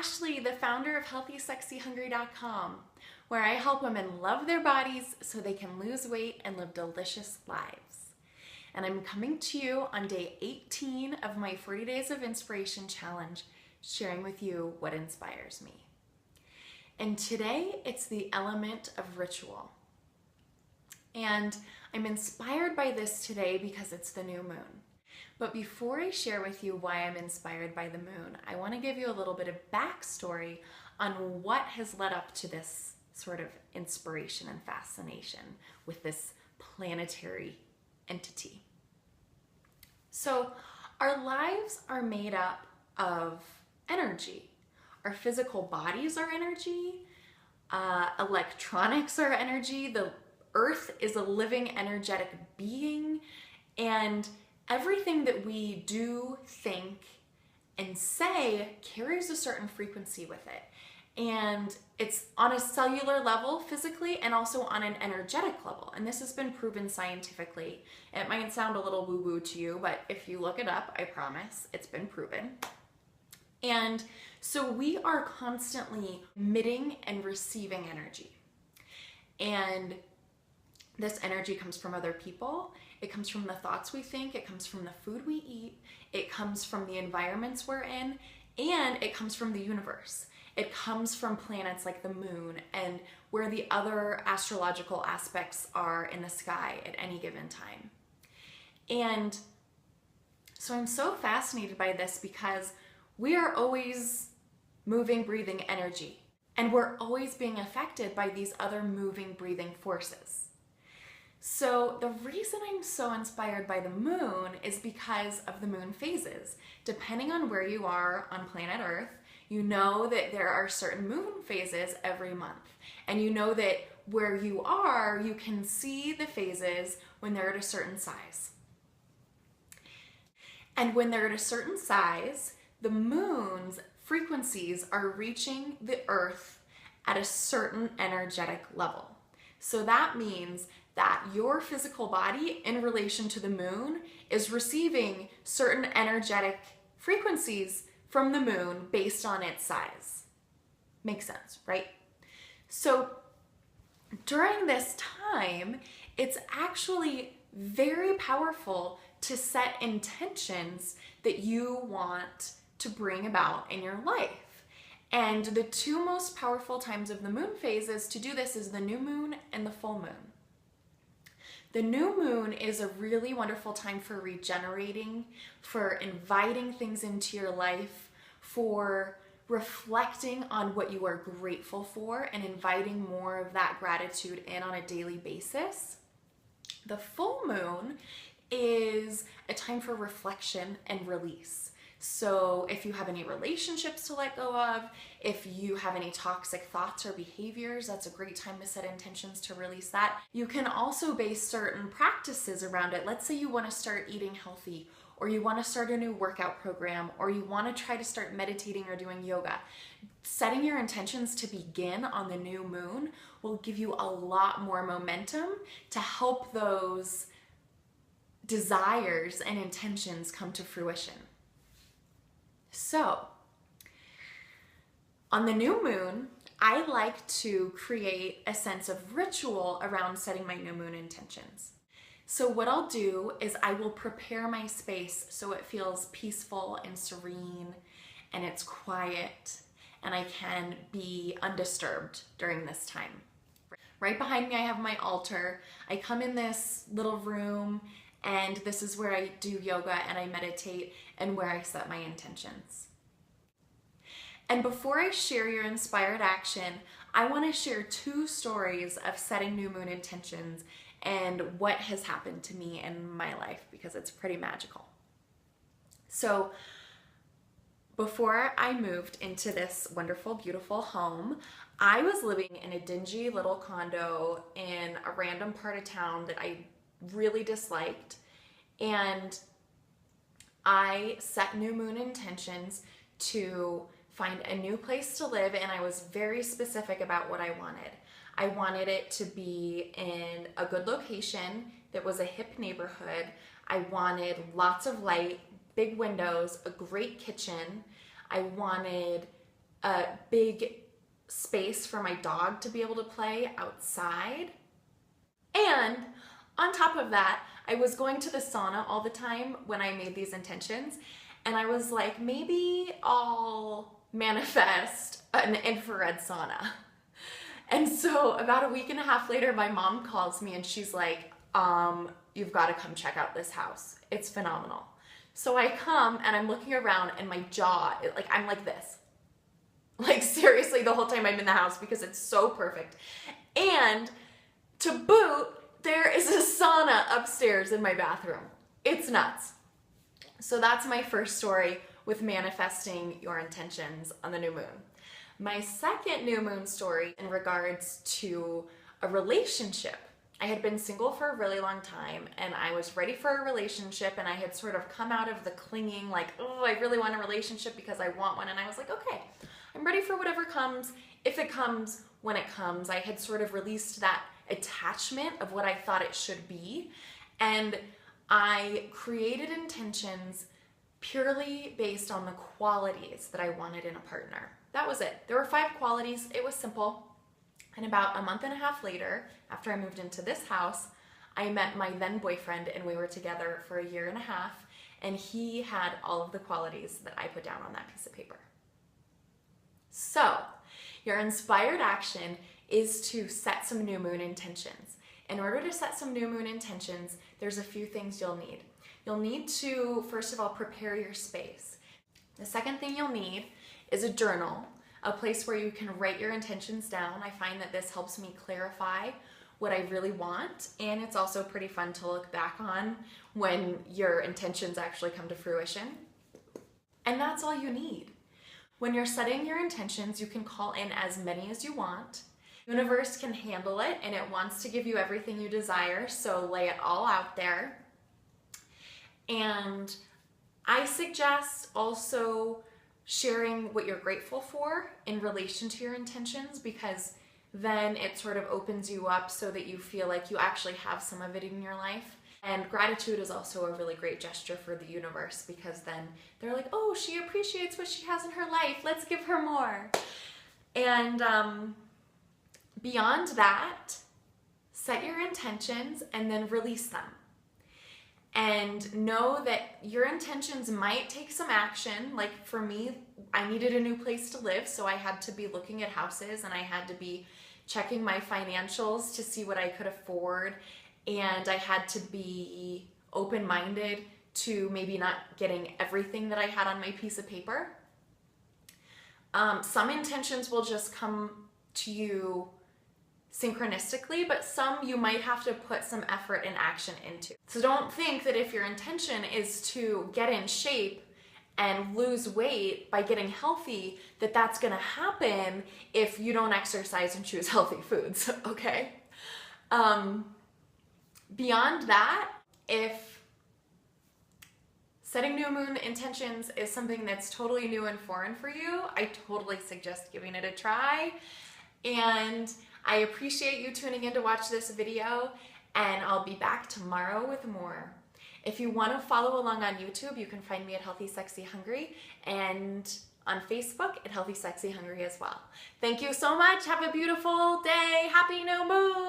Ashley, the founder of HealthySexyHungry.com, where I help women love their bodies so they can lose weight and live delicious lives. And I'm coming to you on day 18 of my 40 Days of Inspiration Challenge, sharing with you what inspires me. And today it's the element of ritual. And I'm inspired by this today because it's the new moon. But before I share with you why I'm inspired by the moon, I want to give you a little bit of backstory on what has led up to this sort of inspiration and fascination with this planetary entity. So our lives are made up of energy. Our physical bodies are energy. Electronics are energy. The earth is a living, energetic being. And everything that we do, think, and say carries a certain frequency with it. And it's on a cellular level physically and also on an energetic level. And this has been proven scientifically. It might sound a little woo-woo to you, but if you look it up, I promise it's been proven. And so we are constantly emitting and receiving energy. And this energy comes from other people. It comes from the thoughts we think. It comes from the food we eat. It comes from the environments we're in. And it comes from the universe. It comes from planets like the moon and where the other astrological aspects are in the sky at any given time. And so I'm so fascinated by this because we are always moving, breathing energy. And we're always being affected by these other moving, breathing forces. So the reason I'm so inspired by the moon is because of the moon phases. Depending on where you are on planet Earth, you know that there are certain moon phases every month. And you know that where you are, you can see the phases when they're at a certain size. And when they're at a certain size, the moon's frequencies are reaching the Earth at a certain energetic level. So that means that your physical body in relation to the moon is receiving certain energetic frequencies from the moon based on its size. Makes sense, right? So during this time, it's actually very powerful to set intentions that you want to bring about in your life. And the two most powerful times of the moon phases to do this is the new moon and the full moon. The new moon is a really wonderful time for regenerating, for inviting things into your life, for reflecting on what you are grateful for and inviting more of that gratitude in on a daily basis. The full moon is a time for reflection and release. So if you have any relationships to let go of, if you have any toxic thoughts or behaviors, that's a great time to set intentions to release that. You can also base certain practices around it. Let's say you want to start eating healthy, or you want to start a new workout program, or you want to try to start meditating or doing yoga. Setting your intentions to begin on the new moon will give you a lot more momentum to help those desires and intentions come to fruition. So, on the new moon, I like to create a sense of ritual around setting my new moon intentions. So what I'll do is I will prepare my space so it feels peaceful and serene and it's quiet and I can be undisturbed during this time. Right behind me I have my altar. I come in this little room and this is where I do yoga and I meditate and where I set my intentions. And before I share your inspired action, I want to share two stories of setting new moon intentions and what has happened to me in my life because it's pretty magical. So before I moved into this wonderful, beautiful home, I was living in a dingy little condo in a random part of town that I really disliked, and I set new moon intentions to find a new place to live, and I was very specific about what I wanted. I wanted it to be in a good location that was a hip neighborhood. I wanted lots of light, big windows, a great kitchen. I wanted a big space for my dog to be able to play outside. And on top of that, I was going to the sauna all the time when I made these intentions, and I was like, maybe I'll manifest an infrared sauna. And so about a week and a half later, my mom calls me and she's like, you've got to come check out this house. It's phenomenal. So I come and I'm looking around and my jaw, like I'm like this. Like seriously, the whole time I'm in the house because it's so perfect. And to boot, there is a sauna upstairs in my bathroom. It's nuts. So that's my first story with manifesting your intentions on the new moon. My second new moon story in regards to a relationship. I had been single for a really long time and I was ready for a relationship, and I had sort of come out of the clinging like, oh, I really want a relationship because I want one. And I was like, okay, I'm ready for whatever comes, if it comes, when it comes. I had sort of released that attachment of what I thought it should be. And I created intentions purely based on the qualities that I wanted in a partner. That was it. There were 5 qualities. It was simple. And about a month and a half later, after I moved into this house, I met my then boyfriend and we were together for a year and a half, and he had all of the qualities that I put down on that piece of paper. So, your inspired action is to set some new moon intentions. In order to set some new moon intentions, there's a few things you'll need. You'll need to, first of all, prepare your space. The second thing you'll need is a journal, a place where you can write your intentions down. I find that this helps me clarify what I really want, and it's also pretty fun to look back on when your intentions actually come to fruition. And that's all you need. When you're setting your intentions, you can call in as many as you want. The universe can handle it, and it wants to give you everything you desire, so lay it all out there. And I suggest also sharing what you're grateful for in relation to your intentions, because then it sort of opens you up so that you feel like you actually have some of it in your life. And gratitude is also a really great gesture for the universe, because then they're like, oh, she appreciates what she has in her life. Let's give her more. And beyond that, set your intentions and then release them. And know that your intentions might take some action. Like for me, I needed a new place to live, so I had to be looking at houses and I had to be checking my financials to see what I could afford. And I had to be open-minded to maybe not getting everything that I had on my piece of paper. Some intentions will just come to you synchronistically, but some you might have to put some effort and action into. So don't think that if your intention is to get in shape and lose weight by getting healthy, that that's gonna happen if you don't exercise and choose healthy foods, okay? Beyond that, if setting new moon intentions is something that's totally new and foreign for you, I totally suggest giving it a try. And I appreciate you tuning in to watch this video, and I'll be back tomorrow with more. If you want to follow along on YouTube, you can find me at Healthy Sexy Hungry, and on Facebook at Healthy Sexy Hungry as well. Thank you so much. Have a beautiful day. Happy new moon.